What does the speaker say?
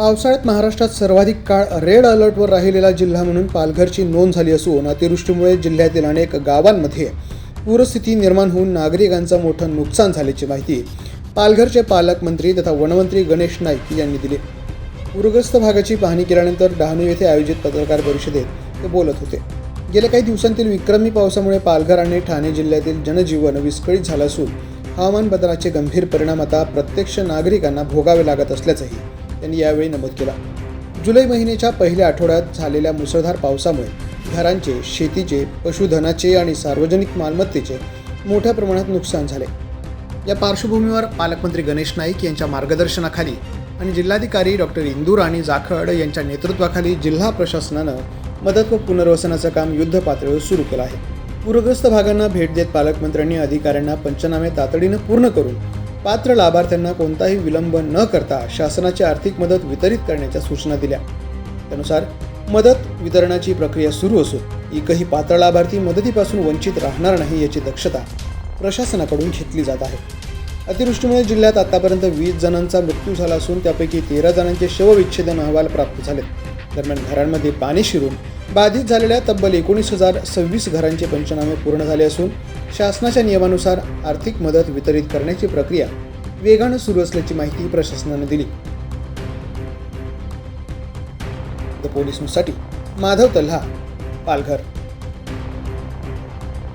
पावसाळ्यात महाराष्ट्रात सर्वाधिक काळ रेड अलर्टवर राहिलेला जिल्हा म्हणून पालघरची नोंद झाली असून अतिवृष्टीमुळे जिल्ह्यातील अनेक गावांमध्ये पूरस्थिती निर्माण होऊन नागरिकांचं मोठं नुकसान झाल्याची माहिती पालघरचे पालकमंत्री तथा वनमंत्री गणेश नाईक यांनी दिली। पूरग्रस्त भागाची पाहणी केल्यानंतर डहाणू येथे आयोजित पत्रकार परिषदेत ते बोलत होते। गेल्या काही दिवसांतील विक्रमी पावसामुळे पालघर आणि ठाणे जिल्ह्यातील जनजीवन विस्कळीत झालं असून हवामान बदलाचे गंभीर परिणाम आता प्रत्यक्ष नागरिकांना भोगावे लागत असल्याचंही त्यांनी यावेळी नमूद केला। जुलै महिन्याच्या पहिल्या आठवड्यात झालेल्या मुसळधार पावसामुळे घरांचे, शेतीचे, पशुधनाचे आणि सार्वजनिक मालमत्तेचे मोठ्या प्रमाणात नुकसान झाले। या पार्श्वभूमीवर पालकमंत्री गणेश नाईक यांच्या मार्गदर्शनाखाली आणि जिल्हाधिकारी डॉक्टर इंदू राणी जाखड यांच्या नेतृत्वाखाली जिल्हा प्रशासनानं मदत व पुनर्वसनाचं काम युद्ध पातळीवर सुरू केलं आहे। पूरग्रस्त भागांना भेट देत पालकमंत्र्यांनी अधिकाऱ्यांना पंचनामे तातडीनं पूर्ण करून पात्र लाभार्थ्यांना कोणताही विलंब न करता शासनाची आर्थिक मदत वितरित करण्याच्या सूचना दिल्या। त्यानुसार मदत वितरणाची प्रक्रिया सुरू असून एकही पात्र लाभार्थी मदतीपासून वंचित राहणार नाही याची दक्षता प्रशासनाकडून घेतली जात आहे। अतिवृष्टीमुळे जिल्ह्यात आतापर्यंत 20 जणांचा मृत्यू झाला असून त्यापैकी 13 जणांचे शवविच्छेदन अहवाल प्राप्त झाले। दरम्यान घरांमध्ये पाणी शिरून बाधित झालेल्या तब्बल 19,026 घरांचे पंचनामे पूर्ण झाले असून शासनाच्या नियमानुसार आर्थिक मदत वितरित करण्याची प्रक्रिया वेगानं सुरू असल्याची माहिती प्रशासनाने दिली। द पोलीस न्यूजसाठी माधव तल्हा, पालघर।